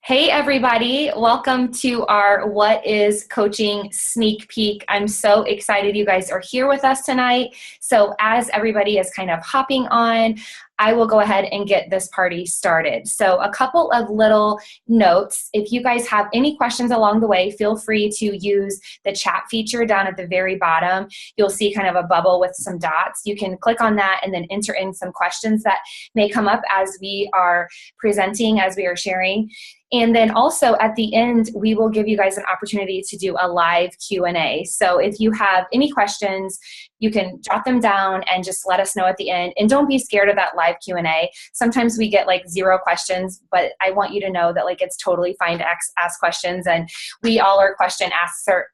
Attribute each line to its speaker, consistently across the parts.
Speaker 1: Hey everybody, welcome to our What is Coaching sneak peek. I'm so excited you guys are here with us tonight. So as everybody is kind of hopping on, I will go ahead and get this party started. So a couple of little notes. If you guys have any questions along the way, feel free to use the chat feature down at the very bottom. You'll see kind of a bubble with some dots. You can click on that and then enter in some questions that may come up as we are presenting, as we are sharing. And then also at the end, we will give you guys an opportunity to do a live Q&A. So if you have any questions, you can jot them down and just let us know at the end. And don't be scared of that live Q&A. Sometimes we get like 0 questions, but I want you to know that like it's totally fine to ask questions, and we all are question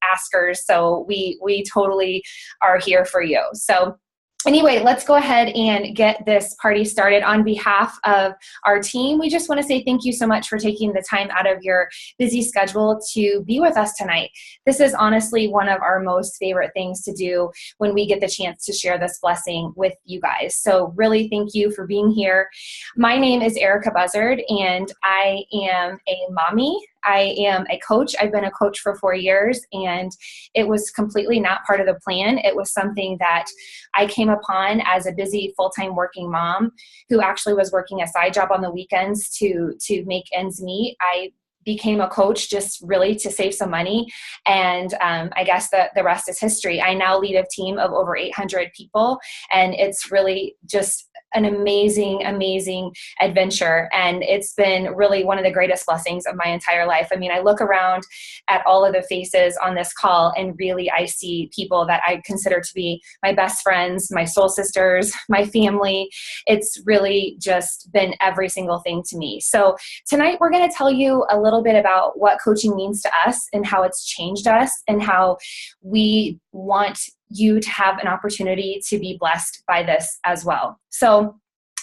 Speaker 1: askers. So we totally are here for you. So anyway, let's go ahead and get this party started. On behalf of our team, we just want to say thank you so much for taking the time out of your busy schedule to be with us tonight. This is honestly one of our most favorite things to do when we get the chance to share this blessing with you guys. So really thank you for being here. My name is Erica Buzzard, and I am a mommy. I am a coach. I've been a coach for 4 years, and it was completely not part of the plan. It was something that I came upon as a busy full-time working mom who actually was working a side job on the weekends to make ends meet. I became a coach just really to save some money, and I guess the rest is history. I now lead a team of over 800 people, and it's really just an amazing adventure. And it's been really one of the greatest blessings of my entire life. I mean, I look around at all of the faces on this call, and really I see people that I consider to be my best friends, my soul sisters, my family. It's really just been every single thing to me. So tonight we're going to tell you a little bit about what coaching means to us and how it's changed us, and how we want you to have an opportunity to be blessed by this as well. So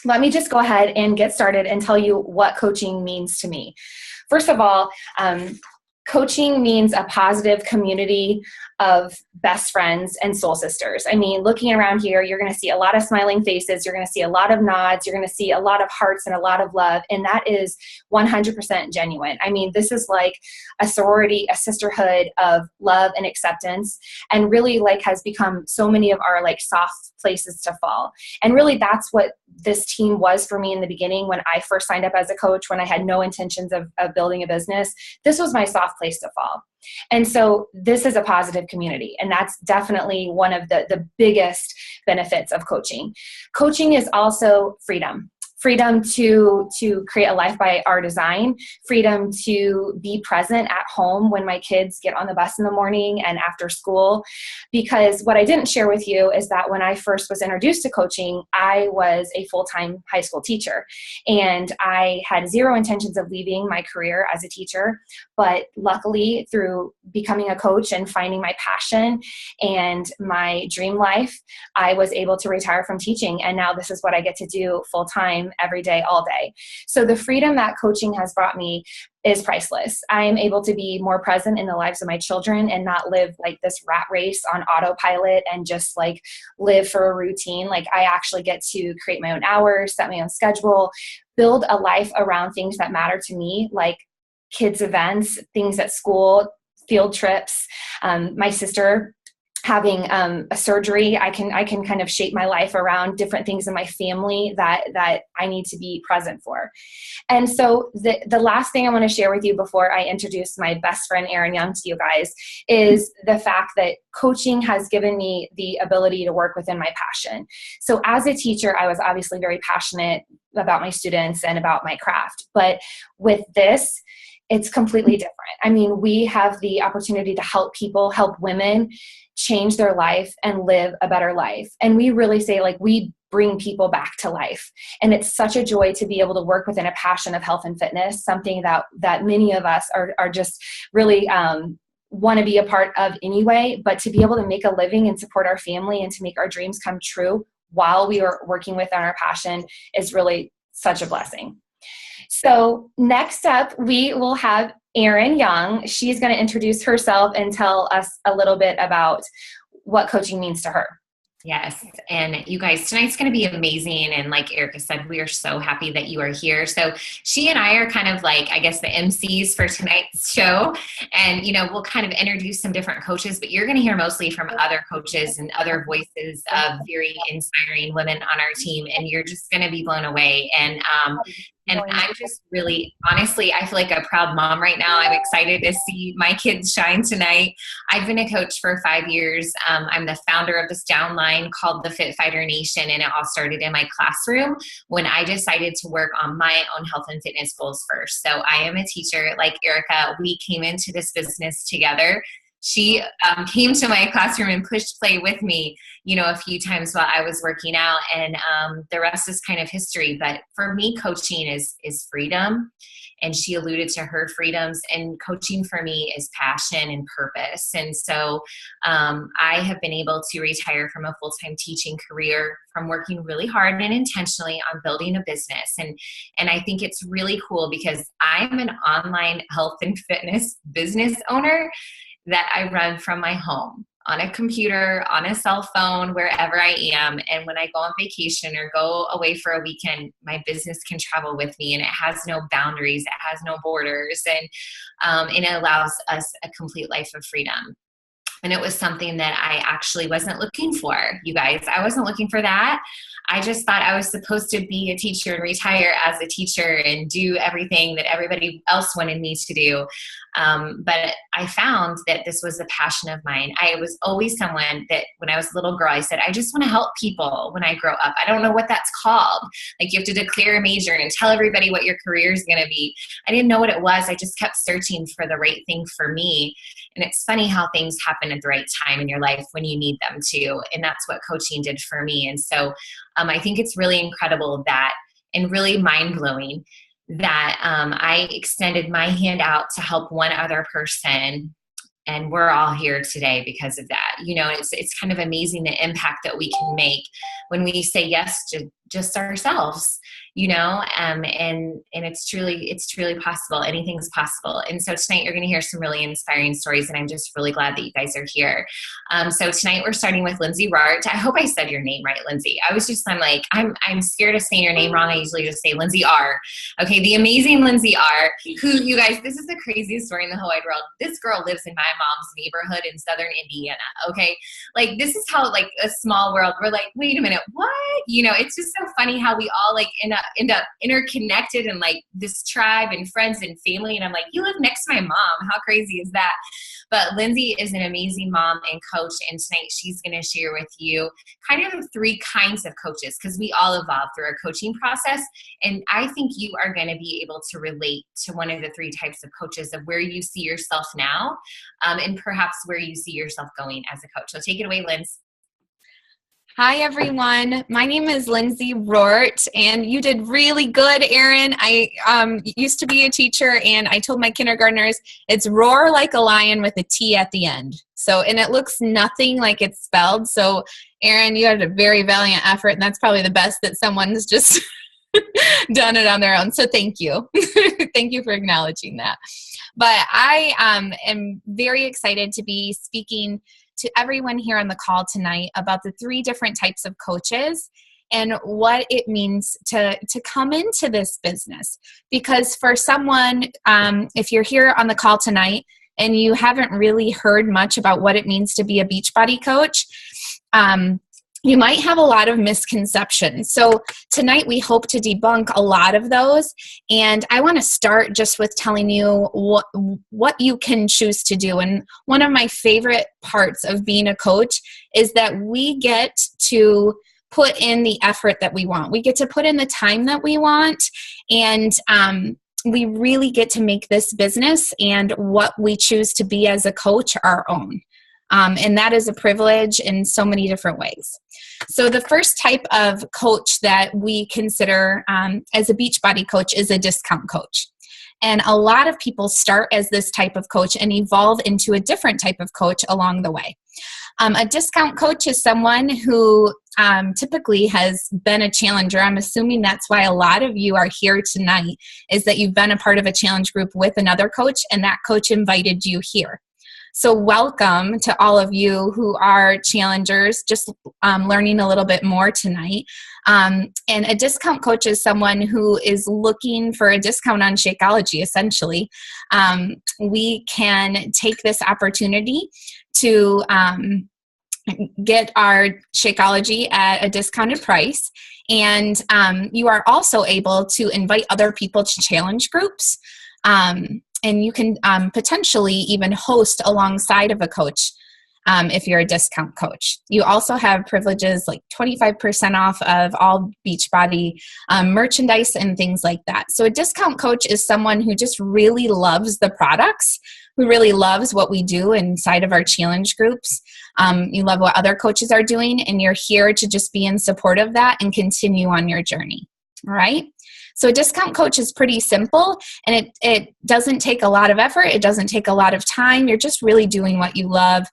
Speaker 1: let me just go ahead and get started and tell you what coaching means to me. First of all, coaching means a positive community of best friends and soul sisters. I mean, looking around here, you're going to see a lot of smiling faces. You're going to see a lot of nods. You're going to see a lot of hearts and a lot of love. And that is 100% genuine. I mean, this is like a sorority, a sisterhood of love and acceptance, and really like has become so many of our like soft places to fall. And really that's what this team was for me in the beginning when I first signed up as a coach, when I had no intentions of building a business. This was my soft place to fall. And so this is a positive community, and that's definitely one of the biggest benefits of coaching. Coaching is also freedom. Freedom to create a life by our design, freedom to be present at home when my kids get on the bus in the morning and after school. Because what I didn't share with you is that when I first was introduced to coaching, I was a full-time high school teacher, and I had 0 intentions of leaving my career as a teacher. But luckily, through becoming a coach and finding my passion and my dream life, I was able to retire from teaching. And now this is what I get to do full-time, every day, all day. So the freedom that coaching has brought me is priceless. I am able to be more present in the lives of my children and not live like this rat race on autopilot and just like live for a routine. Like I actually get to create my own hours, set my own schedule, build a life around things that matter to me, like kids' events, things at school, field trips. My sister having a surgery, I can kind of shape my life around different things in my family that I need to be present for. And so the last thing I want to share with you before I introduce my best friend Erin Young to you guys is the fact that coaching has given me the ability to work within my passion. So as a teacher, I was obviously very passionate about my students and about my craft. But with this, it's completely different. I mean, we have the opportunity to help people, help women change their life and live a better life. And we really say like we bring people back to life. And it's such a joy to be able to work within a passion of health and fitness, something that many of us are just really want to be a part of anyway. But to be able to make a living and support our family and to make our dreams come true while we are working within our passion is really such a blessing. So next up, we will have Erin Young. She's going to introduce herself and tell us a little bit about what coaching means to her.
Speaker 2: Yes. And you guys, tonight's going to be amazing. And like Erica said, we are so happy that you are here. So she and I are kind of like, I guess, the MCs for tonight's show. And, we'll kind of introduce some different coaches, but you're going to hear mostly from other coaches and other voices of very inspiring women on our team. And you're just going to be blown away. And I'm just really, honestly, I feel like a proud mom right now. I'm excited to see my kids shine tonight. I've been a coach for 5 years. I'm the founder of this downline called the Fit Fighter Nation, and it all started in my classroom when I decided to work on my own health and fitness goals first. So I am a teacher like Erica. We came into this business together. She came to my classroom and pushed play with me, a few times while I was working out, and the rest is kind of history. But for me, coaching is freedom, and she alluded to her freedoms, and coaching for me is passion and purpose. And so I have been able to retire from a full-time teaching career from working really hard and intentionally on building a business. And I think it's really cool because I'm an online health and fitness business owner that I run from my home on a computer, on a cell phone, wherever I am. And when I go on vacation or go away for a weekend, my business can travel with me, and it has no boundaries, it has no borders, and it allows us a complete life of freedom. And it was something that I actually wasn't looking for, you guys. I wasn't looking for that. I just thought I was supposed to be a teacher and retire as a teacher and do everything that everybody else wanted me to do. But I found that this was a passion of mine. I was always someone that when I was a little girl, I said, I just want to help people when I grow up. I don't know what that's called. Like, you have to declare a major and tell everybody what your career is going to be. I didn't know what it was. I just kept searching for the right thing for me. And it's funny how things happen at the right time in your life when you need them to. And that's what coaching did for me. And so I think it's really incredible that, and really mind-blowing, that I extended my hand out to help one other person, and we're all here today because of that. It's kind of amazing the impact that we can make when we say yes to just ourselves, and it's truly possible. Anything's possible. And so tonight you're going to hear some really inspiring stories, and I'm just really glad that you guys are here. So tonight we're starting with Lindsay Rart. I hope I said your name right, Lindsay. I'm scared of saying your name wrong. I usually just say Lindsay R. Okay, the amazing Lindsay R, who, you guys, this is the craziest story in the whole wide world. This girl lives in my mom's neighborhood in Southern Indiana. Okay, like, this is how, like, a small world. We're like, wait a minute, what? It's just so funny how we all like end up interconnected and like this tribe and friends and family. And I'm like, you live next to my mom. How crazy is that? But Lindsay is an amazing mom and coach. And tonight she's going to share with you kind of 3 kinds of coaches, because we all evolve through our coaching process. And I think you are going to be able to relate to one of the 3 types of coaches, of where you see yourself now, and perhaps where you see yourself going as a coach. So take it away, Linz.
Speaker 3: Hi, everyone. My name is Lindsay Rart, and you did really good, Erin. I used to be a teacher, and I told my kindergartners it's roar like a lion with a T at the end. And it looks nothing like it's spelled. So, Erin, you had a very valiant effort, and that's probably the best that someone's just done it on their own. So thank you. Thank you for acknowledging that. But I am very excited to be speaking to everyone here on the call tonight about the 3 different types of coaches and what it means to come into this business. Because for someone, if you're here on the call tonight and you haven't really heard much about what it means to be a Beachbody coach, you might have a lot of misconceptions. So tonight we hope to debunk a lot of those. And I want to start just with telling you what you can choose to do. And one of my favorite parts of being a coach is that we get to put in the effort that we want. We get to put in the time that we want. And we really get to make this business and what we choose to be as a coach our own. And that is a privilege in so many different ways. So the first type of coach that we consider as a Beachbody coach is a discount coach. And a lot of people start as this type of coach and evolve into a different type of coach along the way. A discount coach is someone who typically has been a challenger. I'm assuming that's why a lot of you are here tonight, is that you've been a part of a challenge group with another coach, and that coach invited you here. So welcome to all of you who are challengers, just learning a little bit more tonight. And a discount coach is someone who is looking for a discount on Shakeology, essentially. We can take this opportunity to get our Shakeology at a discounted price. And you are also able to invite other people to challenge groups. And you can potentially even host alongside of a coach if you're a discount coach. You also have privileges like 25% off of all Beachbody merchandise and things like that. So a discount coach is someone who just really loves the products, who really loves what we do inside of our challenge groups. You love what other coaches are doing, and you're here to just be in support of that and continue on your journey. All right? So a discount coach is pretty simple, and it doesn't take a lot of effort. It doesn't take a lot of time. You're just really doing what you love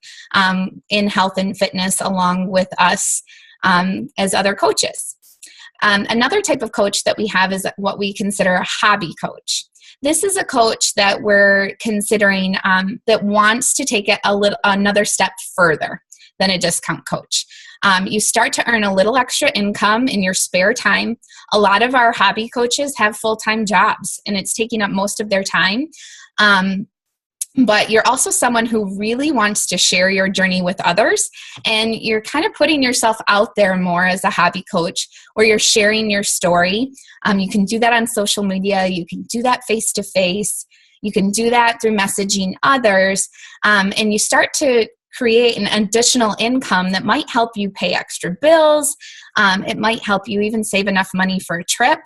Speaker 3: in health and fitness along with us as other coaches. Another type of coach that we have is what we consider a hobby coach. This is a coach that we're considering that wants to take it another step further than a discount coach. You start to earn a little extra income in your spare time. A lot of our hobby coaches have full-time jobs, and it's taking up most of their time. But you're also someone who really wants to share your journey with others, and you're kind of putting yourself out there more as a hobby coach, where you're sharing your story. You can do that on social media. You can do that face-to-face. You can do that through messaging others, and you start to create an additional income that might help you pay extra bills. It might help you even save enough money for a trip.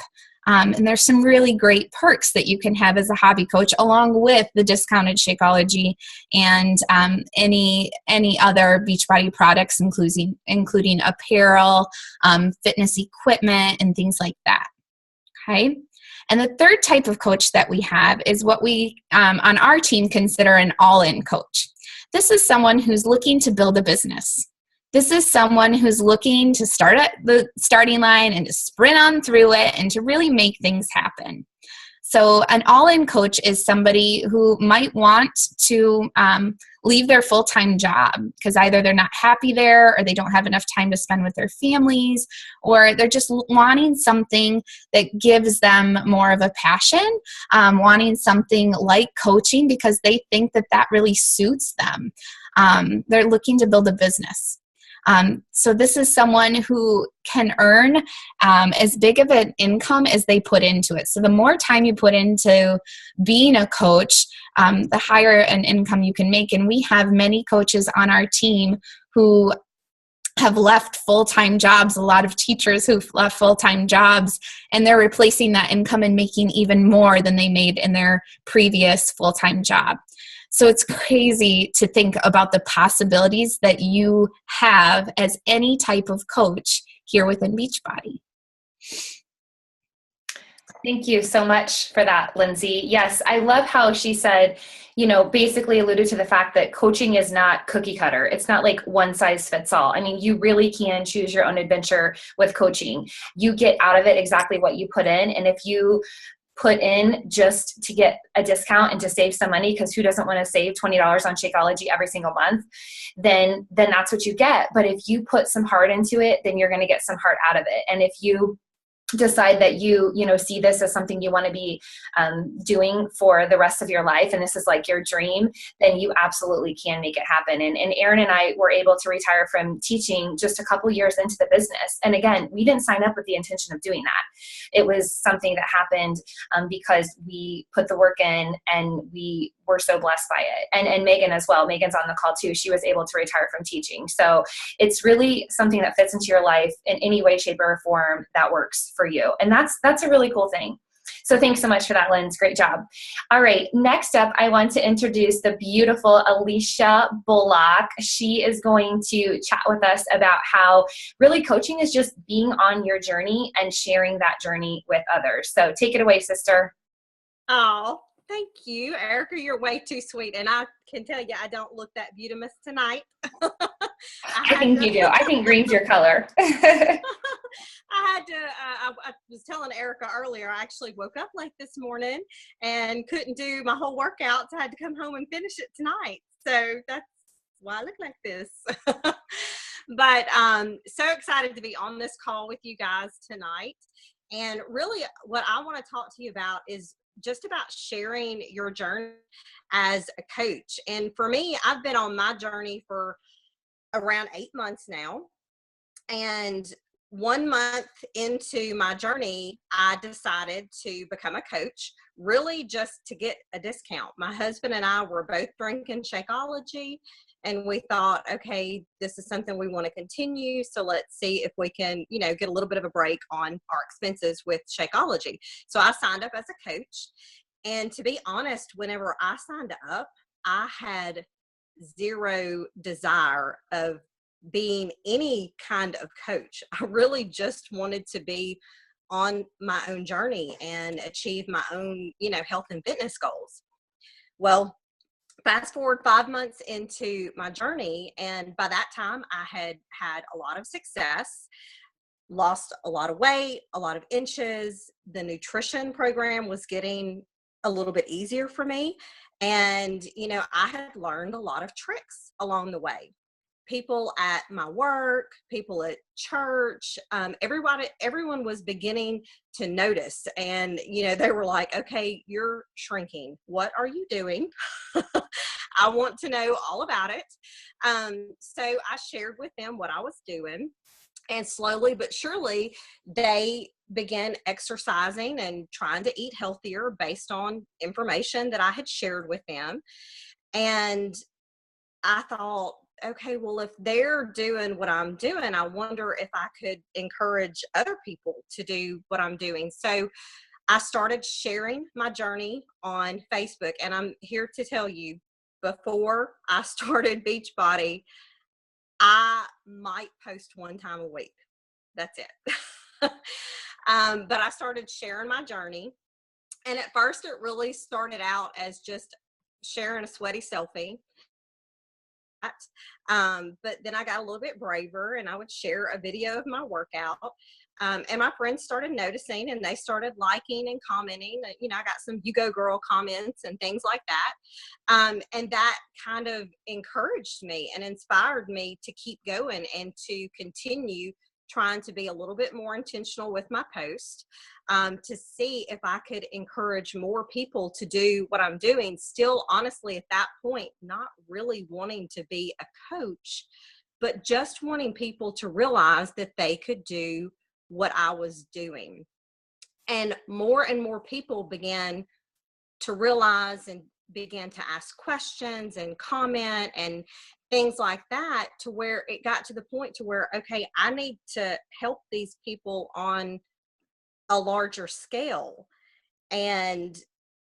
Speaker 3: And there's some really great perks that you can have as a hobby coach, along with the discounted Shakeology and any other Beachbody products, including apparel, fitness equipment, and things like that. Okay. And the third type of coach that we have is what we on our team consider an all-in coach. This is someone who's looking to build a business. This is someone who's looking to start at the starting line and to sprint on through it and to really make things happen. So an all-in coach is somebody who might want to leave their full-time job because either they're not happy there, or they don't have enough time to spend with their families, or they're just wanting something that gives them more of a passion, wanting something like coaching because they think that that really suits them. They're looking to build a business. So this is someone who can earn as big of an income as they put into it. So the more time you put into being a coach, the higher an income you can make. And we have many coaches on our team who have left full-time jobs, a lot of teachers who've left full-time jobs, and they're replacing that income and making even more than they made in their previous full-time job. So it's crazy to think about the possibilities that you have as any type of coach here within Beachbody.
Speaker 1: Thank you so much for that, Lindsay. Yes, I love how she said, basically alluded to the fact that coaching is not cookie cutter. It's not like one size fits all. I mean, you really can choose your own adventure with coaching. You get out of it exactly what you put in. And if you put in just to get a discount and to save some money, because who doesn't want to save $20 on Shakeology every single month, then that's what you get. But if you put some heart into it, then you're going to get some heart out of it. And if you decide that you see this as something you want to be doing for the rest of your life, and this is like your dream, then you absolutely can make it happen. And Erin and I were able to retire from teaching just a couple years into the business. And again, we didn't sign up with the intention of doing that. It was something that happened because we put the work in, and we were so blessed by it. And Megan as well. Megan's on the call too. She was able to retire from teaching. So it's really something that fits into your life in any way, shape, or form that works for you. And that's a really cool thing. So thanks so much for that, Linz. Great job. All right. Next up, I want to introduce the beautiful Alicia Bullock. She is going to chat with us about how really coaching is just being on your journey and sharing that journey with others. So take it away, sister.
Speaker 4: Oh, Thank you, Erica. You're way too sweet. And I can tell you, I don't look that beautiful tonight.
Speaker 1: I think you do. I think green's your color.
Speaker 4: I had to, I was telling Erica earlier, I actually woke up late this morning and couldn't do my whole workout. So I had to come home and finish it tonight. So that's why I look like this. But so excited to be on this call with you guys tonight. And really what I want to talk to you about is just about sharing your journey as a coach. And for me, I've been on my journey for around 8 months now. And 1 month into my journey, I decided to become a coach, really just to get a discount. My husband and I were both drinking Shakeology, and we thought, okay, this is something we want to continue. So let's see if we can, get a little bit of a break on our expenses with Shakeology. So I signed up as a coach. And to be honest, whenever I signed up, I had zero desire of being any kind of coach. I really just wanted to be on my own journey and achieve my own, health and fitness goals. Well, fast forward 5 months into my journey, and by that time I had had a lot of success, lost a lot of weight, a lot of inches. The nutrition program was getting a little bit easier for me. And, I had learned a lot of tricks along the way. People at my work, people at church, everyone was beginning to notice. And, they were like, okay, you're shrinking. What are you doing? I want to know all about it. So I shared with them what I was doing. And slowly but surely, they began exercising and trying to eat healthier based on information that I had shared with them. And I thought, okay, well, if they're doing what I'm doing, I wonder if I could encourage other people to do what I'm doing. So I started sharing my journey on Facebook. And I'm here to tell you, before I started Beachbody, I might post 1 time a week. That's it. But I started sharing my journey. And at first, it really started out as just sharing a sweaty selfie. But then I got a little bit braver, and I would share a video of my workout. And my friends started noticing, and they started liking and commenting. I got some "You Go Girl" comments and things like that. And that kind of encouraged me and inspired me to keep going and to continue trying to be a little bit more intentional with my post, to see if I could encourage more people to do what I'm doing. Still, honestly, at that point, not really wanting to be a coach, but just wanting people to realize that they could do what I was doing. And more people began to realize and began to ask questions and comment and things like that, to where it got to the point to where, okay, I need to help these people on a larger scale. And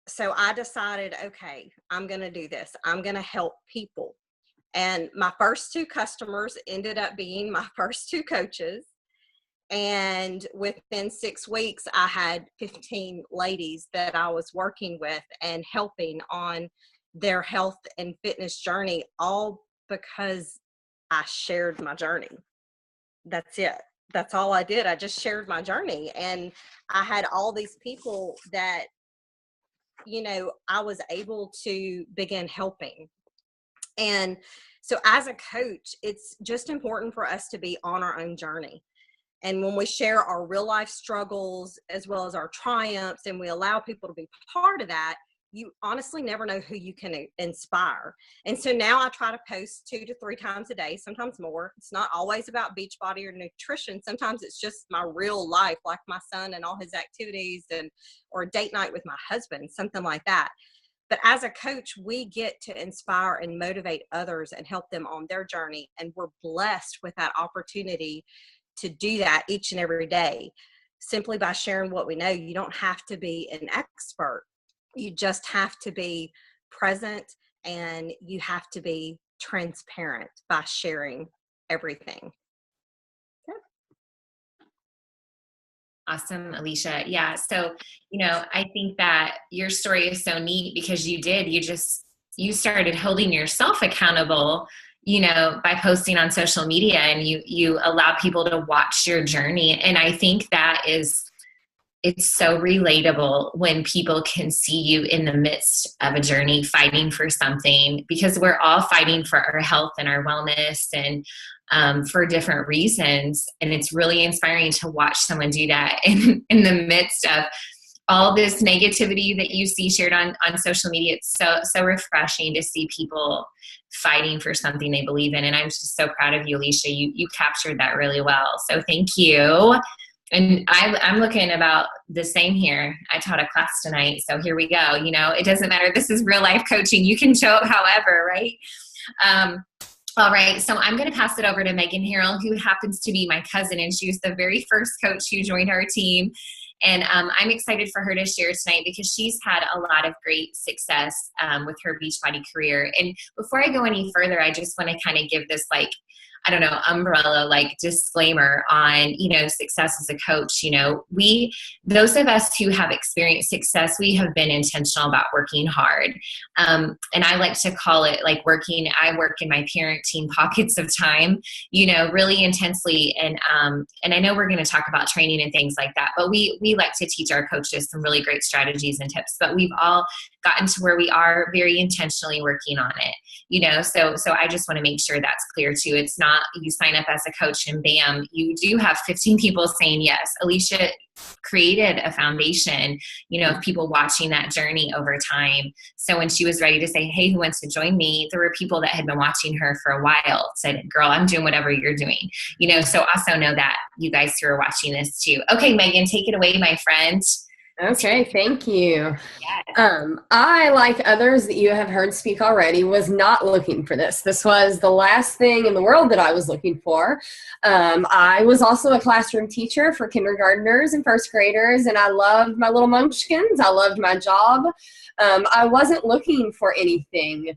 Speaker 4: so I decided, okay, I'm going to do this. I'm going to help people. And my first 2 customers ended up being my first 2 coaches. And within 6 weeks, I had 15 ladies that I was working with and helping on their health and fitness journey, all because I shared my journey. That's it. That's all I did. I just shared my journey. And I had all these people that, I was able to begin helping. And so as a coach, it's just important for us to be on our own journey. And when we share our real life struggles as well as our triumphs, and we allow people to be part of that, you honestly never know who you can inspire. And so now I try to post 2 to 3 times a day, sometimes more. It's not always about Beachbody or nutrition. Sometimes it's just my real life, like my son and all his activities, or a date night with my husband, something like that. But as a coach, we get to inspire and motivate others and help them on their journey. And we're blessed with that opportunity to do that each and every day, simply by sharing what we know. You don't have to be an expert. You just have to be present, and you have to be transparent by sharing everything.
Speaker 2: Awesome, Alicia. Yeah. So, I think that your story is so neat because you started holding yourself accountable, by posting on social media, and you allow people to watch your journey. And I think it's so relatable when people can see you in the midst of a journey fighting for something, because we're all fighting for our health and our wellness and for different reasons. And it's really inspiring to watch someone do that in the midst of all this negativity that you see shared on social media. It's so refreshing to see people fighting for something they believe in. And I'm just so proud of you, Alicia. You captured that really well. So thank you. And I'm looking about the same here. I taught a class tonight, so here we go. It doesn't matter. This is real life coaching. You can show up however, right? All right, so I'm going to pass it over to Megan Harrell, who happens to be my cousin, and she was the very first coach who joined our team. And I'm excited for her to share tonight because she's had a lot of great success with her Beachbody career. And before I go any further, I just want to kind of give this umbrella disclaimer on, success as a coach. Those of us who have experienced success, we have been intentional about working hard. And I like to call it I work in my parenting pockets of time, really intensely. And I know we're going to talk about training and things like that, but we like to teach our coaches some really great strategies and tips, but we've all gotten to where we are very intentionally working on it, so I just want to make sure that's clear too. It's not you sign up as a coach and bam, you do have 15 people saying yes. Alicia created a foundation, of people watching that journey over time. So when she was ready to say, hey, who wants to join me? There were people that had been watching her for a while said, girl, I'm doing whatever you're doing, so also know that you guys who are watching this too. Okay, Megan, take it away, my friend.
Speaker 5: Okay, thank you.
Speaker 2: Yes.
Speaker 5: I, like others that you have heard speak already, was not looking for this. This was the last thing in the world that I was looking for. I was also a classroom teacher for kindergartners and first graders, and I loved my little munchkins. I loved my job. I wasn't looking for anything.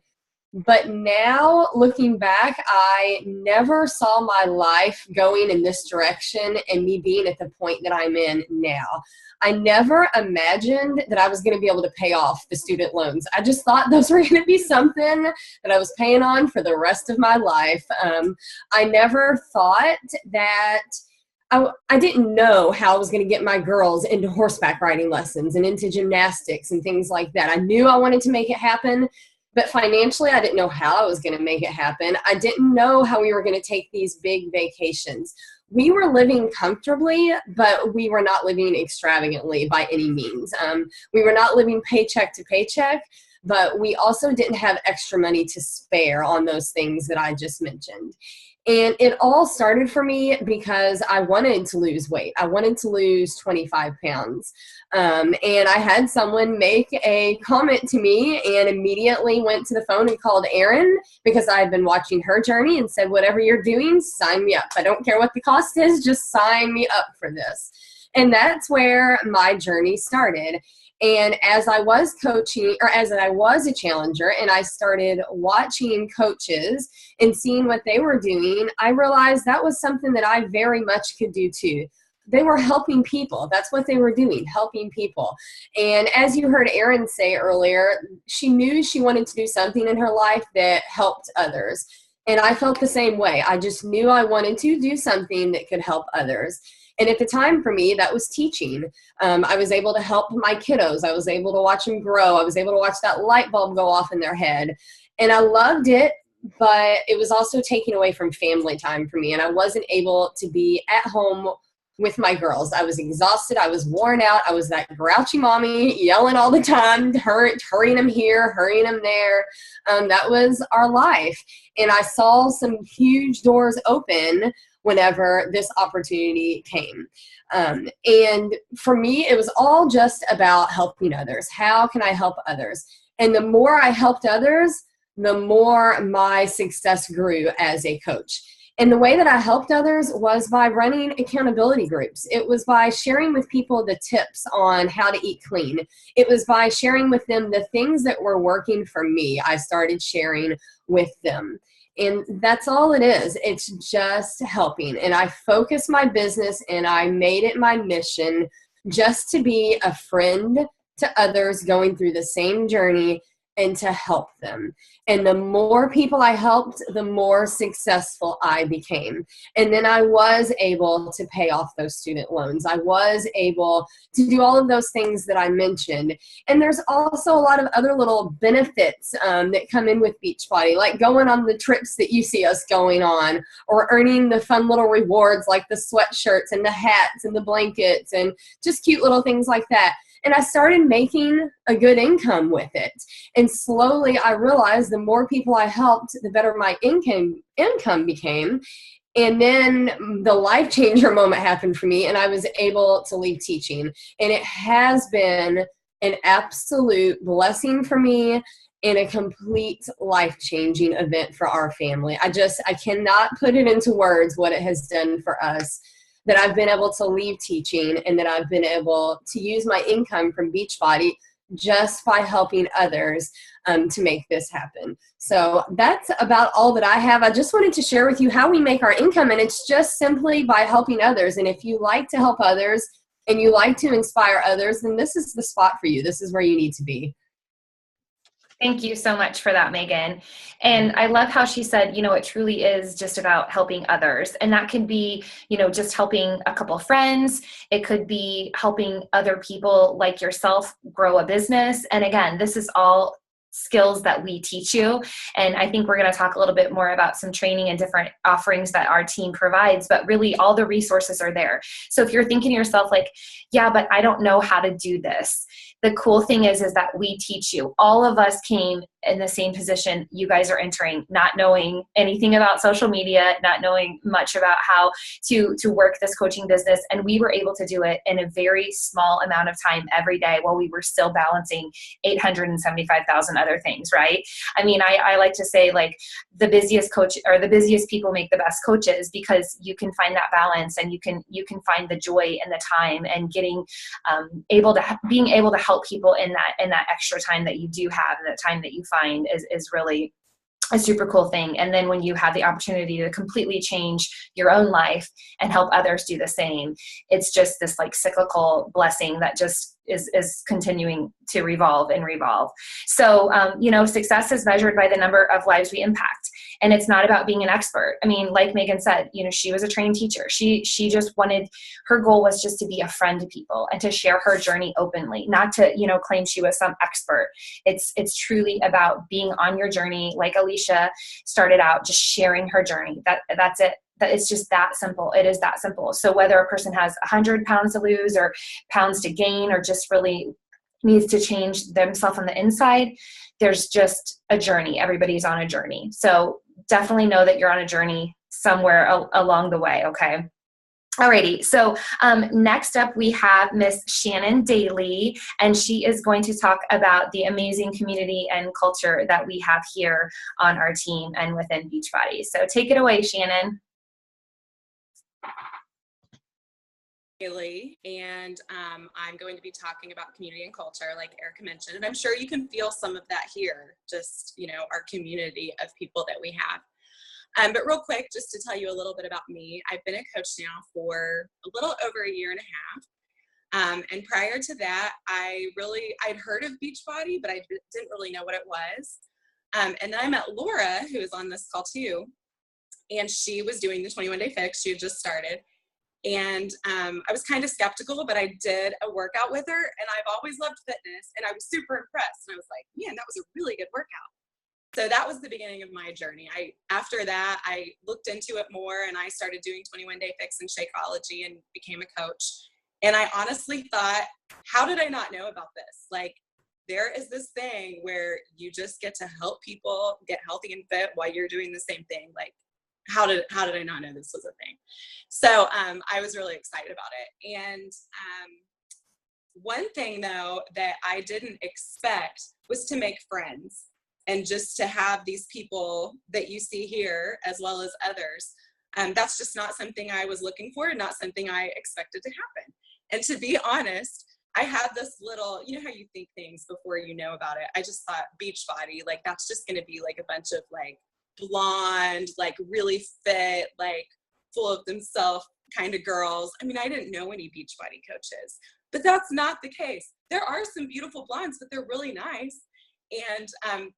Speaker 5: But now, looking back, I never saw my life going in this direction and me being at the point that I'm in now. I never imagined that I was going to be able to pay off the student loans. I just thought those were going to be something that I was paying on for the rest of my life. I never thought that I didn't know how I was going to get my girls into horseback riding lessons and into gymnastics and things like that. I knew I wanted to make it happen. But financially, I didn't know how I was going to make it happen. I didn't know how we were going to take these big vacations. We were living comfortably, but we were not living extravagantly by any means. We were not living paycheck to paycheck, but we also didn't have extra money to spare on those things that I just mentioned. And it all started for me because I wanted to lose weight. I wanted to lose 25 pounds. And I had someone make a comment to me and immediately went to the phone and called Erin because I had been watching her journey and said, whatever you're doing, sign me up. I don't care what the cost is, just sign me up for this. And that's where my journey started. And as I was coaching, or as I was a challenger, and I started watching coaches and seeing what they were doing, I realized that was something that I very much could do too. They were helping people. That's what they were doing, helping people. And as you heard Erin say earlier, she knew she wanted to do something in her life that helped others. And I felt the same way. I just knew I wanted to do something that could help others. And at the time for me, that was teaching. I was able to help my kiddos. I was able to watch them grow. I was able to watch that light bulb go off in their head. And I loved it, but it was also taking away from family time for me. And I wasn't able to be at home with my girls. I was exhausted. I was worn out. I was that grouchy mommy yelling all the time, hurrying them here, hurrying them there. That was our life. And I saw some huge doors open whenever this opportunity came. And for me, it was all just about helping others. How can I help others? And the more I helped others, the more my success grew as a coach. And the way that I helped others was by running accountability groups. It was by sharing with people the tips on how to eat clean. It was by sharing with them the things that were working for me. I started sharing with them. And that's all it is. It's just helping. And I focused my business and I made it my mission just to be a friend to others going through the same journey and to help them. And the more people I helped, the more successful I became. And then I was able to pay off those student loans. I was able to do all of those things that I mentioned. And there's also a lot of other little benefits that come in with Beachbody, like going on the trips that you see us going on, or earning the fun little rewards like the sweatshirts and the hats and the blankets and just cute little things like that. And I started making a good income with it. And slowly I realized the more people I helped, the better my income became. And then the life changer moment happened for me and I was able to leave teaching. And it has been an absolute blessing for me and a complete life-changing event for our family. I cannot put it into words what it has done for us, that I've been able to leave teaching and that I've been able to use my income from Beachbody just by helping others to make this happen. So that's about all that I have. I just wanted to share with you how we make our income, and it's just simply by helping others. And if you like to help others and you like to inspire others, then this is the spot for you. This is where you need to be.
Speaker 1: Thank you so much for that, Megan. And I love how she said, it truly is just about helping others. And that could be, just helping a couple friends. It could be helping other people like yourself grow a business. And again, this is all skills that we teach you. And I think we're going to talk a little bit more about some training and different offerings that our team provides, but really all the resources are there. So if you're thinking to yourself like, yeah, but I don't know how to do this. The cool thing is that we teach you. All of us came in the same position you guys are entering, not knowing anything about social media, not knowing much about how to work this coaching business. And we were able to do it in a very small amount of time every day while we were still balancing 875,000 other things, right? I mean, I like to say like the busiest coach or the busiest people make the best coaches, because you can find that balance and you can find the joy and the time and being able to help people in that extra time that you do have, and that time that you find is really a super cool thing. And then when you have the opportunity to completely change your own life and help others do the same, it's just this like cyclical blessing that just is continuing to revolve and revolve. So, success is measured by the number of lives we impact. And it's not about being an expert. I mean, like Megan said, she was a trained teacher. She just wanted, her goal was just to be a friend to people and to share her journey openly, not to, claim she was some expert. It's truly about being on your journey. Like Alicia started out just sharing her journey. That's it. It's just that simple. It is that simple. So whether a person has 100 pounds to lose or pounds to gain, or just really needs to change themselves on the inside, there's just a journey. Everybody's on a journey. So definitely know that you're on a journey somewhere along the way. Okay. Alrighty. So next up we have Miss Shannon Daly, and she is going to talk about the amazing community and culture that we have here on our team and within Beachbody. So take it away, Shannon.
Speaker 6: And I'm going to be talking about community and culture, like Erica mentioned, and I'm sure you can feel some of that here, just, our community of people that we have. But real quick, just to tell you a little bit about me, I've been a coach now for a little over a year and a half. And prior to that, I'd heard of Beachbody, but I didn't really know what it was. And then I met Laura, who is on this call too, and she was doing the 21-day fix. She had just started. And I was kind of skeptical, but I did a workout with her, and I've always loved fitness, and I was super impressed. And I was like, man, that was a really good workout. So that was the beginning of my journey. After that, I looked into it more, and I started doing 21-day fix and Shakeology and became a coach. And I honestly thought, how did I not know about this? Like, there is this thing where you just get to help people get healthy and fit while you're doing the same thing. Like, how did I not know this was a thing? So I was really excited about it. And one thing though that I didn't expect was to make friends, and just to have these people that you see here as well as others. That's just not something I was looking for, and not something I expected to happen. And to be honest, I had this little, how you think things before you know about it. I just thought Beachbody, like that's just going to be like a bunch of like blonde, like really fit, like full of themselves kind of girls. I mean, I didn't know any Beachbody coaches, but that's not the case. There are some beautiful blondes, but they're really nice. And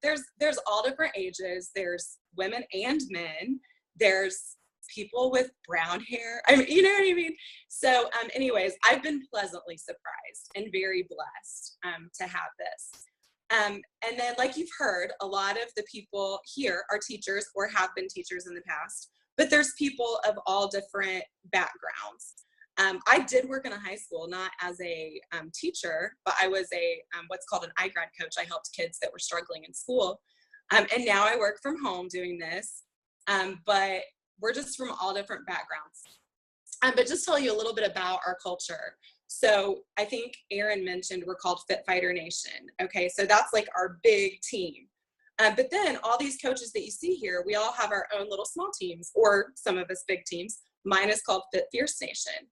Speaker 6: there's all different ages. There's women and men. There's people with brown hair. I mean, you know what I mean? So anyways, I've been pleasantly surprised and very blessed to have this. And then, like you've heard, a lot of the people here are teachers or have been teachers in the past, but there's people of all different backgrounds. I did work in a high school, not as a teacher, but I was a what's called an iGrad coach. I helped kids that were struggling in school. And now I work from home doing this, but we're just from all different backgrounds. But just tell you a little bit about our culture. So I think Aaron mentioned we're called Fit Fighter Nation. Okay, so that's like our big team. But then all these coaches that you see here, we all have our own little small teams, or some of us big teams. Mine is called Fit Fierce Nation.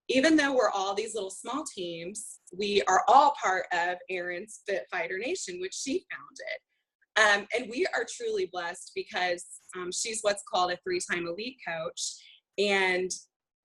Speaker 6: Even though we're all these little small teams, we are all part of Aaron's Fit Fighter Nation, which she founded. And we are truly blessed because she's what's called a 3-time elite coach. And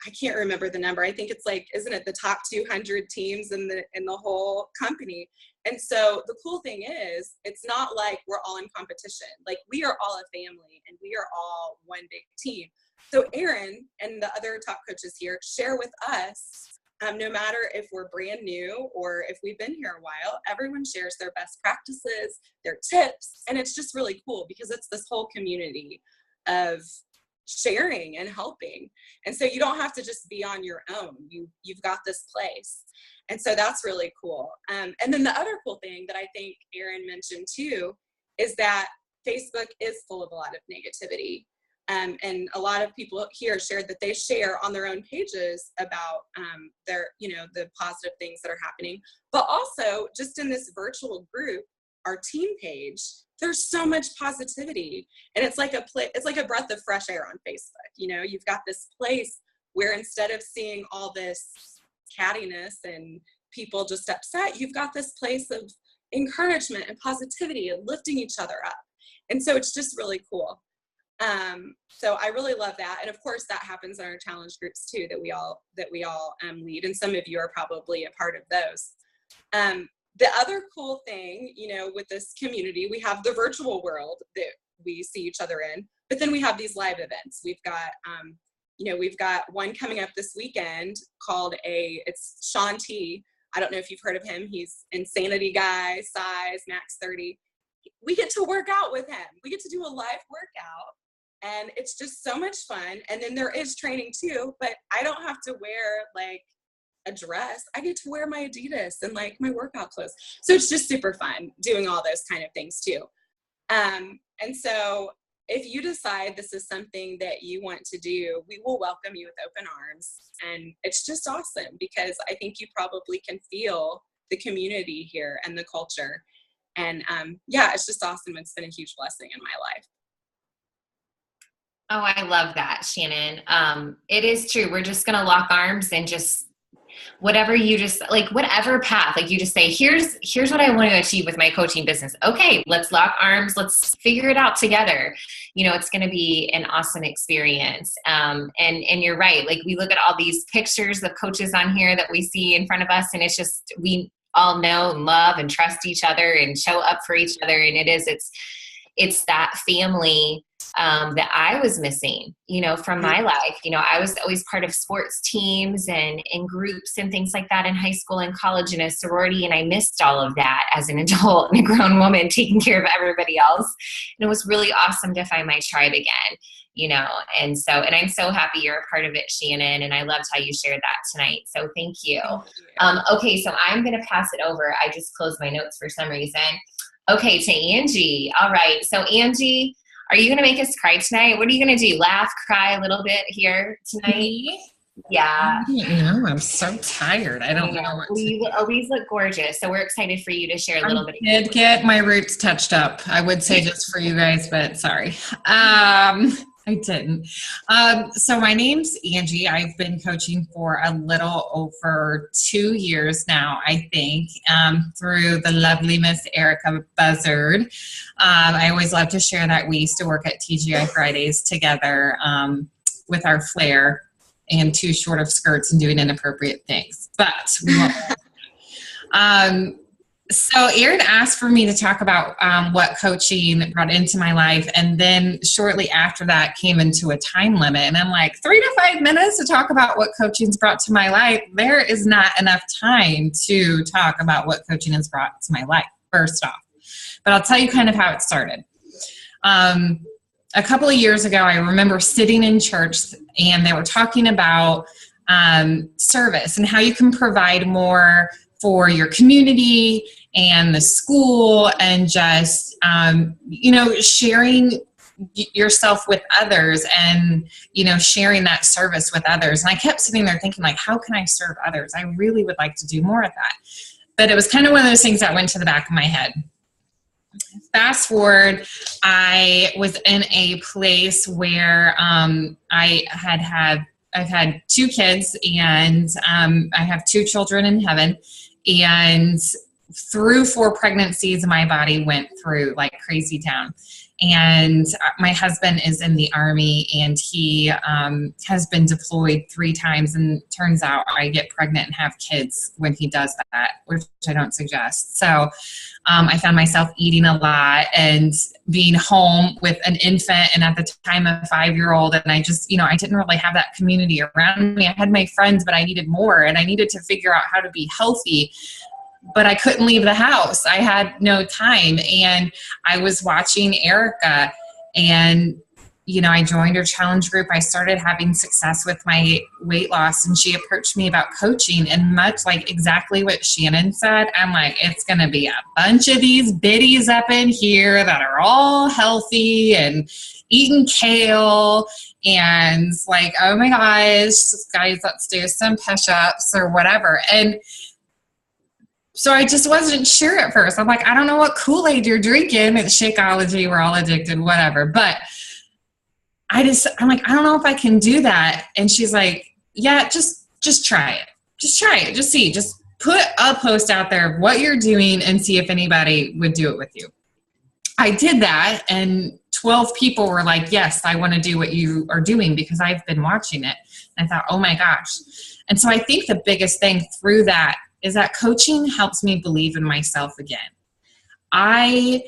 Speaker 6: I can't remember the number. I think it's like, isn't it the top 200 teams in the whole company? And so the cool thing is, it's not like we're all in competition. Like, we are all a family and we are all one big team. So Aaron and the other top coaches here share with us, no matter if we're brand new or if we've been here a while, everyone shares their best practices, their tips, and it's just really cool because it's this whole community of sharing and helping. And so you don't have to just be on your own. You've got this place. And so that's really cool. And then the other cool thing that I think Aaron mentioned too is that Facebook is full of a lot of negativity. And a lot of people here shared that they share on their own pages about their, the positive things that are happening. But also just in this virtual group, our team page, there's so much positivity. And it's like a breath of fresh air on Facebook. You've got this place where instead of seeing all this cattiness and people just upset, you've got this place of encouragement and positivity and lifting each other up. And so it's just really cool. So I really love that. And of course that happens in our challenge groups too, that we all lead. And some of you are probably a part of those. The other cool thing, with this community, we have the virtual world that we see each other in, but then we have these live events. We've got one coming up this weekend called it's Shaun T. I don't know if you've heard of him. He's Insanity guy, size, max 30. We get to work out with him. We get to do a live workout. And it's just so much fun. And then there is training too, but I don't have to wear like a dress. I get to wear my Adidas and like my workout clothes. So it's just super fun doing all those kind of things too. And so if you decide this is something that you want to do, we will welcome you with open arms. And it's just awesome because I think you probably can feel the community here and the culture. And it's just awesome. It's been a huge blessing in my life.
Speaker 2: Oh, I love that, Shannon. It is true. We're just going to lock arms and just whatever path, like you just say, here's what I want to achieve with my coaching business. Okay, let's lock arms. Let's figure it out together. It's going to be an awesome experience. And you're right. Like, we look at all these pictures of coaches on here that we see in front of us, and it's just, we all know and love and trust each other and show up for each other. And it's that family that I was missing, from my life. I was always part of sports teams and groups and things like that in high school and college and a sorority. And I missed all of that as an adult and a grown woman taking care of everybody else. And it was really awesome to find my tribe again, and I'm so happy you're a part of it, Shannon. And I loved how you shared that tonight. So thank you. Okay. So I'm going to pass it over. I just closed my notes for some reason. Okay. To Angie. All right. So Angie, are you going to make us cry tonight? What are you going to do? Laugh, cry a little bit here tonight? Yeah.
Speaker 7: No, I'm so tired. I don't know what
Speaker 2: You always look gorgeous. So we're excited for you to share a little bit.
Speaker 7: I did get my roots touched up. I would say just for you guys, but sorry. I didn't. So my name's Angie. I've been coaching for a little over 2 years now, I think, through the lovely Miss Erica Buzzard. I always love to share that we used to work at TGI Fridays together with our flair and too short of skirts and doing inappropriate things. But we won't. So Erin asked for me to talk about what coaching brought into my life, and then shortly after that came into a time limit. And I'm like, 3 to 5 minutes to talk about what coaching's brought to my life? There is not enough time to talk about what coaching has brought to my life, first off. But I'll tell you kind of how it started. A couple of years ago, I remember sitting in church, and they were talking about service and how you can provide more for your community and the school, and just, sharing yourself with others, and, sharing that service with others. And I kept sitting there thinking, like, how can I serve others? I really would like to do more of that. But it was kind of one of those things that went to the back of my head. Fast forward, I was in a place where I've had 2 kids, and I have 2 children in heaven. And through 4 pregnancies, my body went through like crazy town. And my husband is in the Army, and he has been deployed 3 times. And turns out I get pregnant and have kids when he does that, which I don't suggest. So I found myself eating a lot and being home with an infant, and at the time a 5-year-old. And I just, I didn't really have that community around me. I had my friends, but I needed more, and I needed to figure out how to be healthy. But I couldn't leave the house. I had no time. And I was watching Erica, and, I joined her challenge group. I started having success with my weight loss, and she approached me about coaching. And much like exactly what Shannon said, I'm like, it's going to be a bunch of these biddies up in here that are all healthy and eating kale. And like, oh my gosh, guys, let's do some push-ups or whatever. And so I just wasn't sure at first. I'm like, I don't know what Kool-Aid you're drinking. It's Shakeology. We're all addicted, whatever. But I'm like, I don't know if I can do that. And she's like, yeah, just try it. Just try it. Just see. Just put a post out there of what you're doing and see if anybody would do it with you. I did that, and 12 people were like, yes, I want to do what you are doing because I've been watching it. And I thought, oh my gosh. And so I think the biggest thing through that is that coaching helps me believe in myself again. I,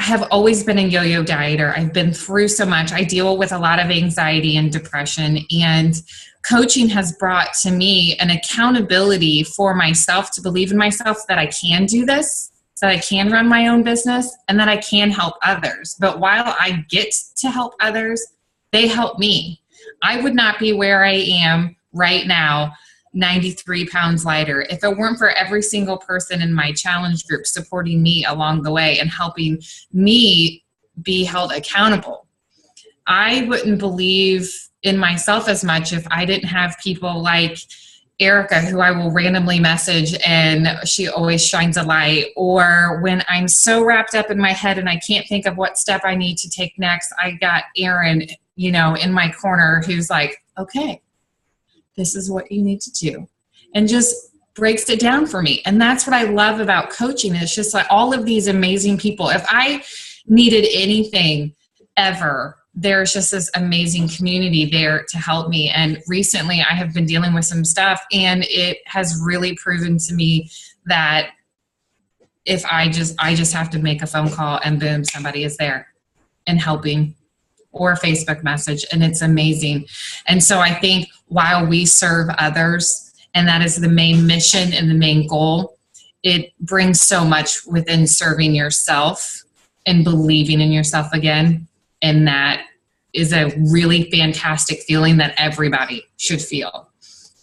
Speaker 7: have always been a yo-yo dieter. I've been through so much. I deal with a lot of anxiety and depression, and coaching has brought to me an accountability for myself to believe in myself that I can do this, that I can run my own business, and that I can help others. But while I get to help others, they help me. I would not be where I am right now, 93 pounds lighter, if it weren't for every single person in my challenge group supporting me along the way and helping me be held accountable. I wouldn't believe in myself as much if I didn't have people like Erica, who I will randomly message, and she always shines a light. Or when I'm so wrapped up in my head and I can't think of what step I need to take next, I got Erin, in my corner, who's like, okay, this is what you need to do, and just breaks it down for me. And that's what I love about coaching. It's just like all of these amazing people. If I needed anything ever, there's just this amazing community there to help me. And recently I have been dealing with some stuff, and it has really proven to me that if I just have to make a phone call, and boom, somebody is there and helping, or a Facebook message, and it's amazing. And so I think while we serve others, and that is the main mission and the main goal, it brings so much within serving yourself and believing in yourself again. And that is a really fantastic feeling that everybody should feel.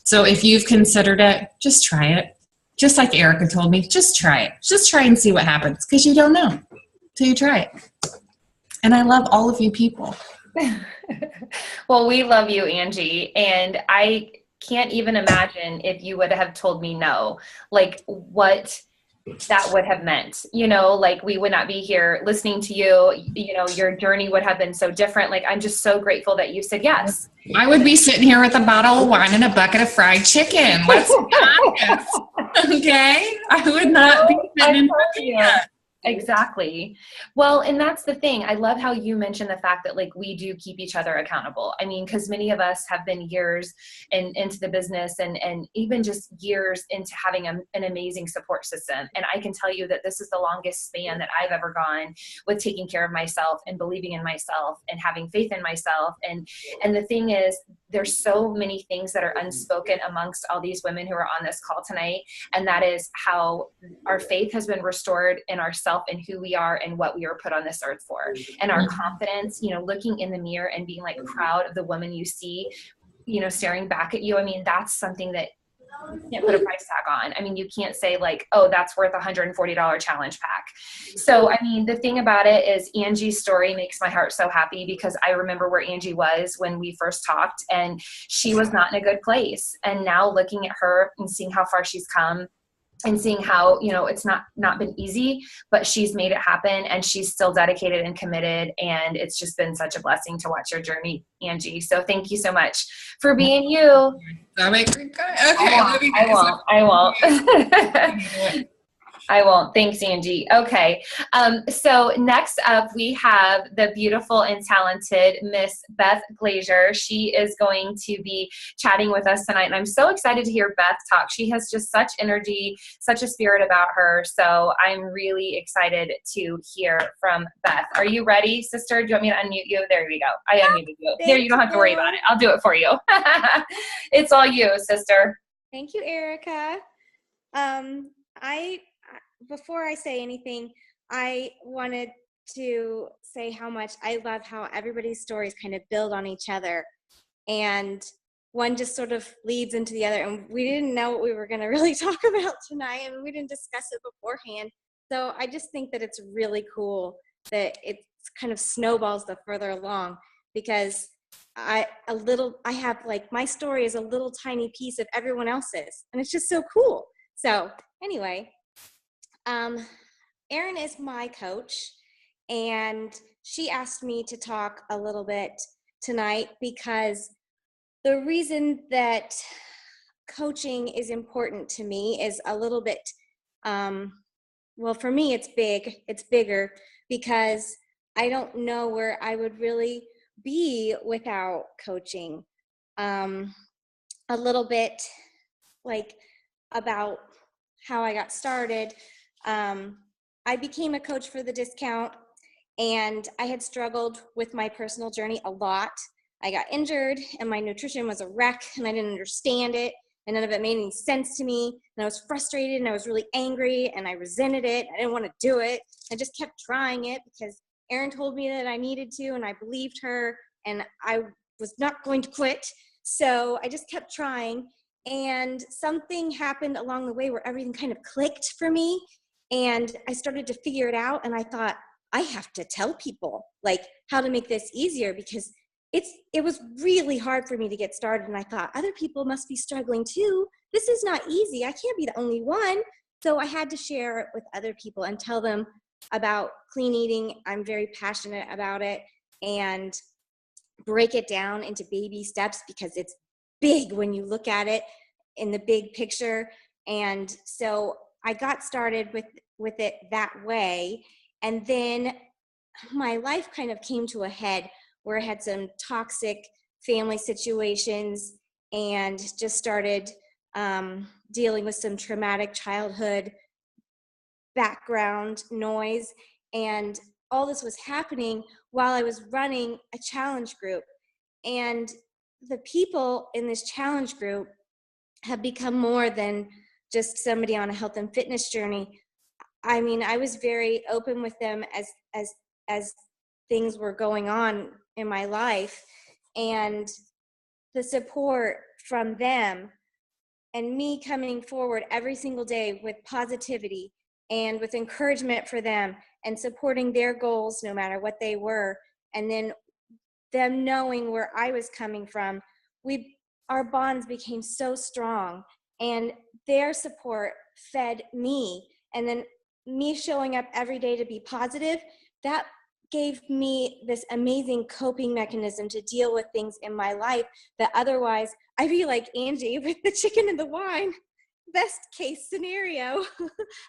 Speaker 7: So if you've considered it, just try it. Just like Erica told me, just try it. Just try and see what happens, because you don't know till you try it. And I love all of you people.
Speaker 1: Well, we love you, Angie. And I can't even imagine if you would have told me no. Like, what that would have meant, like we would not be here listening to you, your journey would have been so different. Like, I'm just so grateful that you said yes.
Speaker 7: I would be sitting here with a bottle of wine and a bucket of fried chicken. Let's be honest. Okay? I would not be sitting in that.
Speaker 1: Exactly. Well, and that's the thing. I love how you mentioned the fact that like we do keep each other accountable. I mean, because many of us have been years into the business and even just years into having an amazing support system. And I can tell you that this is the longest span that I've ever gone with taking care of myself and believing in myself and having faith in myself. And the thing is, there's so many things that are unspoken amongst all these women who are on this call tonight. And that is how our faith has been restored in ourselves and who we are and what we were put on this earth for. And our confidence, looking in the mirror and being like proud of the woman you see, staring back at you. I mean, that's something that you can't put a price tag on. I mean, you can't say like, oh, that's worth $140 challenge pack. So, I mean, the thing about it is Angie's story makes my heart so happy because I remember where Angie was when we first talked and she was not in a good place. And now looking at her and seeing how far she's come and seeing how, it's not been easy, but she's made it happen and she's still dedicated and committed. And it's just been such a blessing to watch your journey, Angie. So thank you so much for being you.
Speaker 7: That makes me good. Okay.
Speaker 1: I won't. I won't. Thanks, Angie. Okay. So next up, we have the beautiful and talented Miss Beth Glazier. She is going to be chatting with us tonight. And I'm so excited to hear Beth talk. She has just such energy, such a spirit about her. So I'm really excited to hear from Beth. Are you ready, sister? Do you want me to unmute you? There we go. I unmuted you. There, you don't have to worry about it. I'll do it for you. It's all you, sister.
Speaker 8: Thank you, Erica. Before I say anything, I wanted to say how much I love how everybody's stories kind of build on each other. And one just sort of leads into the other. And we didn't know what we were going to really talk about tonight. And we didn't discuss it beforehand. So I just think that it's really cool that it kind of snowballs the further along because I have like my story is a little tiny piece of everyone else's. And it's just so cool. So anyway. Erin is my coach, and she asked me to talk a little bit tonight because the reason that coaching is important to me is a little bit, well, for me, it's bigger because I don't know where I would really be without coaching. A little bit like about how I got started. I became a coach for the discount and I had struggled with my personal journey a lot. I got injured and my nutrition was a wreck and I didn't understand it and none of it made any sense to me. And I was frustrated and I was really angry and I resented it. I didn't want to do it. I just kept trying it because Erin told me that I needed to and I believed her and I was not going to quit. So I just kept trying and something happened along the way where everything kind of clicked for me. And I started to figure it out and I thought, I have to tell people like how to make this easier because it was really hard for me to get started. And I thought other people must be struggling too. This is not easy. I can't be the only one. So I had to share it with other people and tell them about clean eating. I'm very passionate about it and break it down into baby steps because it's big when you look at it in the big picture. And so I got started with it that way. And then my life kind of came to a head where I had some toxic family situations and just started dealing with some traumatic childhood background noise. And all this was happening while I was running a challenge group. And the people in this challenge group have become more than just somebody on a health and fitness journey. I mean, I was very open with them as things were going on in my life, and the support from them and me coming forward every single day with positivity and with encouragement for them and supporting their goals no matter what they were, and then them knowing where I was coming from, our bonds became so strong, and their support fed me. And then me showing up every day to be positive, that gave me this amazing coping mechanism to deal with things in my life that otherwise I'd be like Angie with the chicken and the wine. Best case scenario.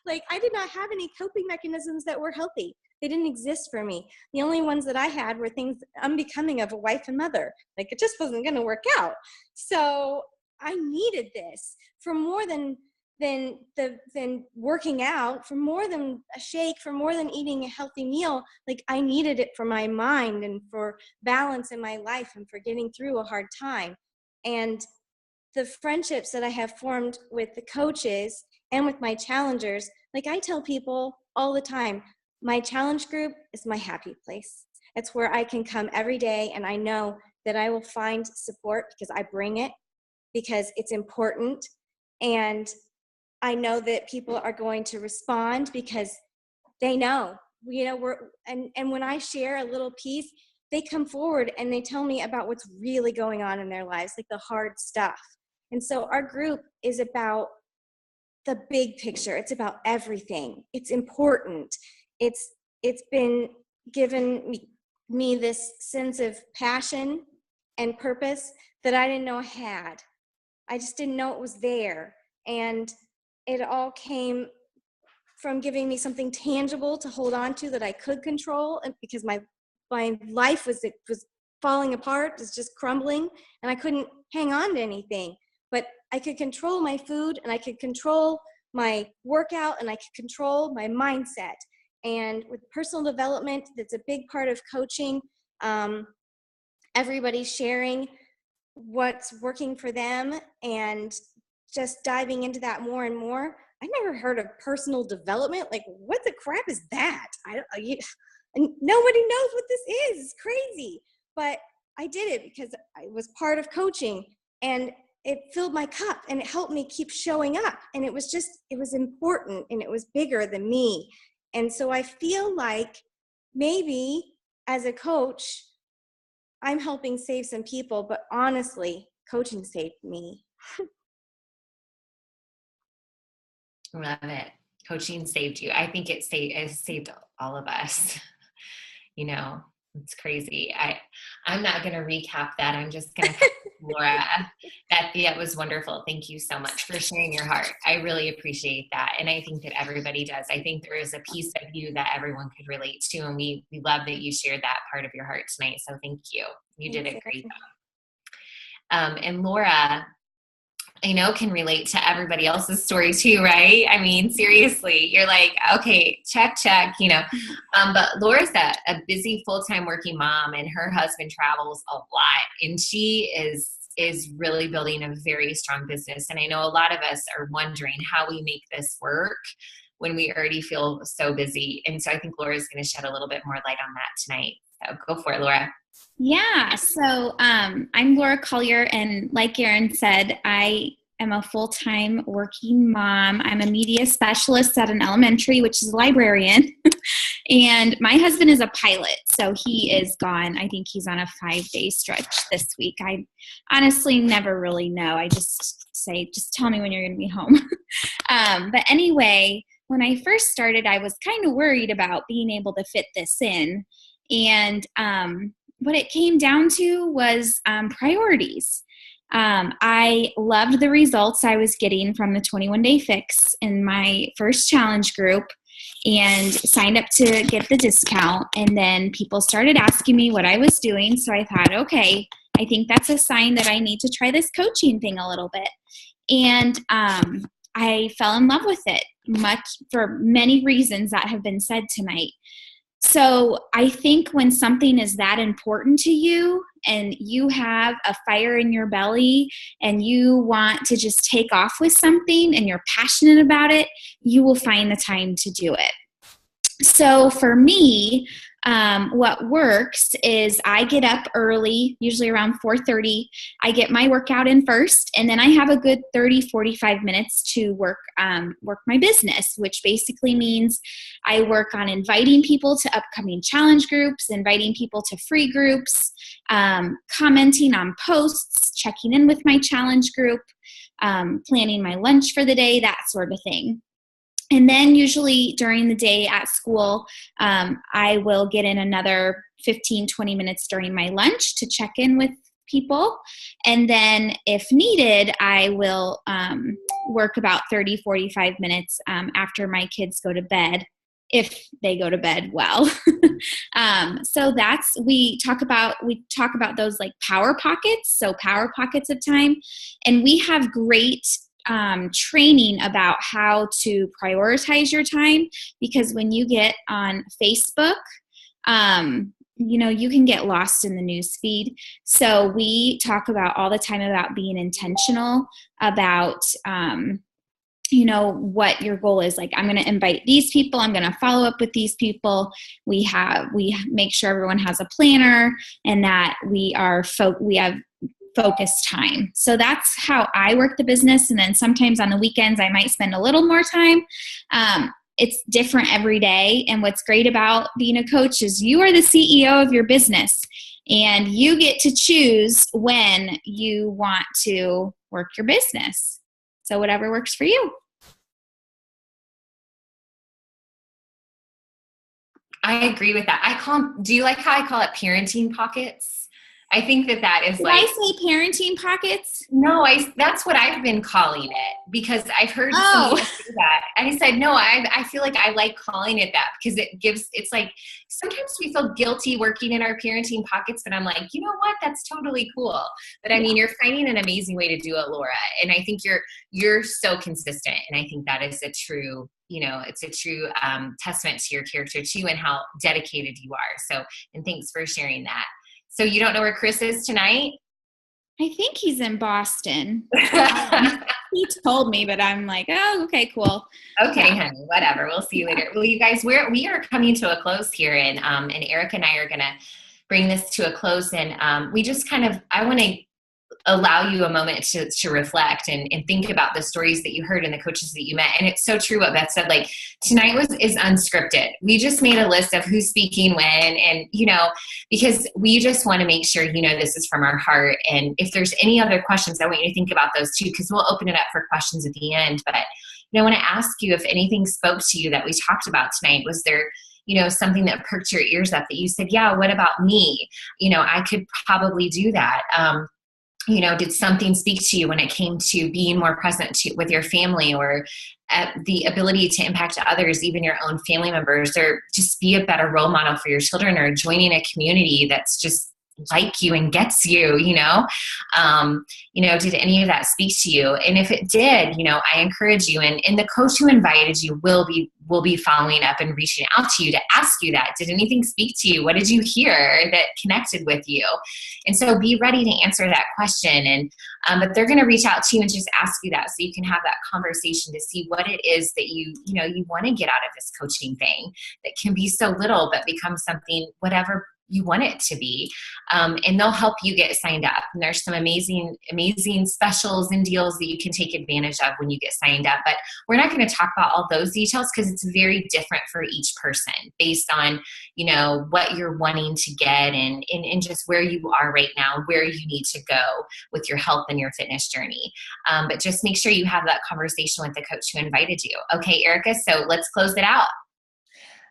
Speaker 8: Like, I did not have any coping mechanisms that were healthy. They didn't exist for me. The only ones that I had were things unbecoming of a wife and mother. Like, it just wasn't going to work out. So I needed this for more than working out, for more than a shake, for more than eating a healthy meal. Like, I needed it for my mind and for balance in my life and for getting through a hard time. And the friendships that I have formed with the coaches and with my challengers, like, I tell people all the time, my challenge group is my happy place. It's where I can come every day, and I know that I will find support because I bring it, because it's important. And I know that people are going to respond because they know, and when I share a little piece, they come forward and they tell me about what's really going on in their lives, like the hard stuff. And so our group is about the big picture. It's about everything. It's important. It's been given me this sense of passion and purpose that I didn't know I had. I just didn't know it was there. And it all came from giving me something tangible to hold on to that I could control, and because my life was falling apart, it was just crumbling, and I couldn't hang on to anything. But I could control my food, and I could control my workout, and I could control my mindset. And with personal development, that's a big part of coaching. Everybody's sharing what's working for them and just diving into that more and more. I never heard of personal development. Like, what the crap is that? And nobody knows what this is. It's crazy. But I did it because I was part of coaching, and it filled my cup, and it helped me keep showing up. And it was important, and it was bigger than me. And so I feel like maybe as a coach, I'm helping save some people, but honestly, coaching saved me.
Speaker 2: Love it. Coaching saved you. I think it saved all of us. It's crazy. I'm not going to recap that. I'm just going to Laura. That was wonderful. Thank you so much for sharing your heart. I really appreciate that. And I think that everybody does. I think there is a piece of you that everyone could relate to. And we love that you shared that part of your heart tonight. So thank you. You did a great job. And Laura, I know can relate to everybody else's story too, right? I mean, seriously, you're like, okay, check, but Laura's a busy full-time working mom, and her husband travels a lot, and she is really building a very strong business. And I know a lot of us are wondering how we make this work when we already feel so busy. And so I think Laura's going to shed a little bit more light on that tonight. So go for it, Laura.
Speaker 9: Yeah. So I'm Laura Collier, and like Erin said, I am a full-time working mom. I'm a media specialist at an elementary, which is a librarian. And my husband is a pilot, so he is gone. I think he's on a 5-day stretch this week. I honestly never really know. I just say, just tell me when you're going to be home. But anyway, when I first started, I was kind of worried about being able to fit this in. And what it came down to was priorities. I loved the results I was getting from the 21-day fix in my first challenge group and signed up to get the discount. And then people started asking me what I was doing. So I thought, okay, I think that's a sign that I need to try this coaching thing a little bit. And I fell in love with it for many reasons that have been said tonight. So I think when something is that important to you and you have a fire in your belly and you want to just take off with something and you're passionate about it, you will find the time to do it. So for me, what works is I get up early, usually around 4:30. I get my workout in first, and then I have a good 30-45 minutes to work my business, which basically means I work on inviting people to upcoming challenge groups, inviting people to free groups, commenting on posts, checking in with my challenge group, planning my lunch for the day, that sort of thing. And then usually during the day at school, I will get in another 15, 20 minutes during my lunch to check in with people. And then if needed, I will work about 30, 45 minutes after my kids go to bed, if they go to bed well. So we talk about those like power pockets. So power pockets of time. And we have great training about how to prioritize your time, because when you get on Facebook, you can get lost in the news feed. So we talk about all the time about being intentional about, what your goal is. Like, I'm going to invite these people. I'm going to follow up with these people. We make sure everyone has a planner and that we have focused time. So that's how I work the business. And then sometimes on the weekends, I might spend a little more time. It's different every day. And what's great about being a coach is you are the CEO of your business and you get to choose when you want to work your business. So whatever works for you.
Speaker 2: I agree with that. Do you like how I call it parenting pockets? I think that is
Speaker 9: Did
Speaker 2: like.
Speaker 9: I say parenting pockets?
Speaker 2: No, that's what I've been calling it, because I've heard somebody else do that. And I said, no, I feel like I like calling it that, because it's like, sometimes we feel guilty working in our parenting pockets, but I'm like, you know what? That's totally cool. But I mean, you're finding an amazing way to do it, Laura. And I think you're so consistent. And I think that is a true, it's a true testament to your character too, and how dedicated you are. So, and thanks for sharing that. So you don't know where Chris is tonight?
Speaker 9: I think he's in Boston. He told me, but I'm like, oh, okay, cool.
Speaker 2: Okay, honey, whatever. We'll see you later. Well, you guys, we are coming to a close here, and Erica and I are going to bring this to a close. And we just I want to allow you a moment to reflect and think about the stories that you heard and the coaches that you met. And it's so true what Beth said, like tonight is unscripted. We just made a list of who's speaking when, and, because we just want to make sure, this is from our heart. And if there's any other questions, I want you to think about those too, because we'll open it up for questions at the end. But I want to ask you if anything spoke to you that we talked about tonight. Was there something that perked your ears up that you said, yeah, what about me? I could probably do that. Did something speak to you when it came to being more present with your family, or the ability to impact others, even your own family members, or just be a better role model for your children, or joining a community that's just like you and gets you, did any of that speak to you? And if it did, I encourage you, and the coach who invited you will be following up and reaching out to you to ask you that. Did anything speak to you? What did you hear that connected with you? And so be ready to answer that question. And but they're going to reach out to you and just ask you that, so you can have that conversation to see what it is that you want to get out of this coaching thing that can be so little but become something, whatever you want it to be. And they'll help you get signed up. And there's some amazing specials and deals that you can take advantage of when you get signed up. But we're not going to talk about all those details, because it's very different for each person based on, what you're wanting to get and just where you are right now, where you need to go with your health and your fitness journey. But just make sure you have that conversation with the coach who invited you. Okay, Erica, so let's close it out.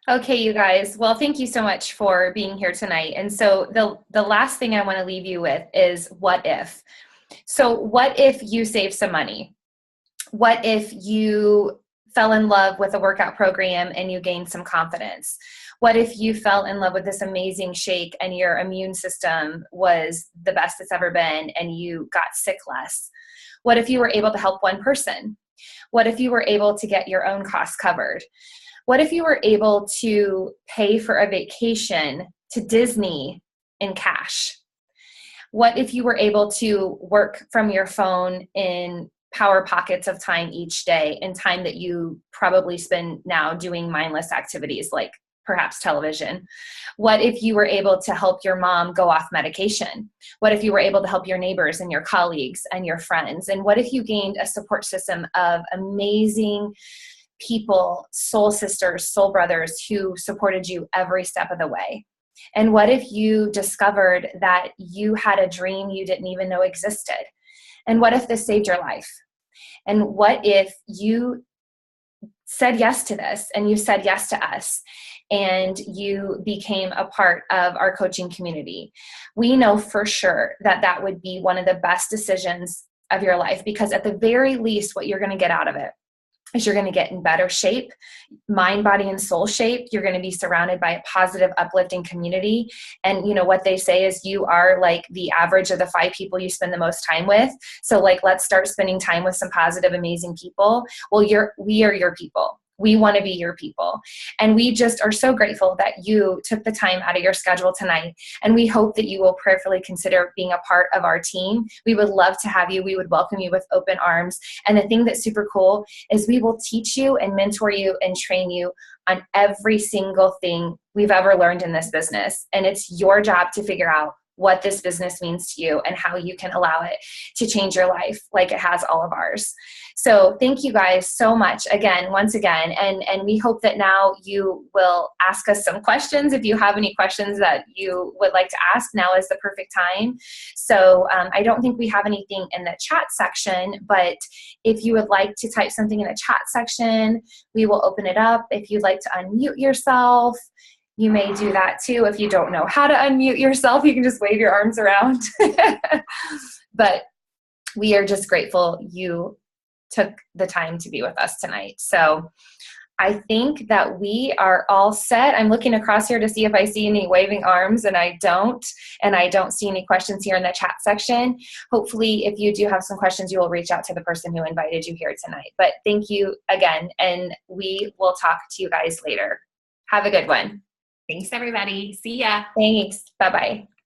Speaker 1: Okay, you guys. Well, thank you so much for being here tonight. And so the last thing I want to leave you with is what if. So what if you save some money? What if you fell in love with a workout program and you gained some confidence? What if you fell in love with this amazing shake and your immune system was the best it's ever been and you got sick less? What if you were able to help one person? What if you were able to get your own costs covered? What if you were able to pay for a vacation to Disney in cash? What if you were able to work from your phone in power pockets of time each day, in time that you probably spend now doing mindless activities like perhaps television? What if you were able to help your mom go off medication? What if you were able to help your neighbors and your colleagues and your friends? And what if you gained a support system of amazing people, soul sisters, soul brothers who supported you every step of the way? And what if you discovered that you had a dream you didn't even know existed? And what if this saved your life? And what if you said yes to this, and you said yes to us, and you became a part of our coaching community. We know for sure that that would be one of the best decisions of your life, because at the very least, what you're going to get out of it is you're going to get in better shape, mind, body, and soul shape. You're going to be surrounded by a positive, uplifting community. And you know what they say is you are like the average of the 5 people you spend the most time with. So like, let's start spending time with some positive, amazing people. Well, we are your people. We want to be your people. And we just are so grateful that you took the time out of your schedule tonight. And we hope that you will prayerfully consider being a part of our team. We would love to have you. We would welcome you with open arms. And the thing that's super cool is we will teach you and mentor you and train you on every single thing we've ever learned in this business. And it's your job to figure out what this business means to you and how you can allow it to change your life like it has all of ours. So thank you guys so much once again. And we hope that now you will ask us some questions. If you have any questions that you would like to ask, now is the perfect time. So I don't think we have anything in the chat section, but if you would like to type something in the chat section, we will open it up. If you'd like to unmute yourself, you may do that too. If you don't know how to unmute yourself, you can just wave your arms around. But we are just grateful you took the time to be with us tonight. So I think that we are all set. I'm looking across here to see if I see any waving arms, and I don't. And I don't see any questions here in the chat section. Hopefully, if you do have some questions, you will reach out to the person who invited you here tonight. But thank you again, and we will talk to you guys later. Have a good one.
Speaker 2: Thanks, everybody. See ya.
Speaker 1: Thanks. Bye-bye.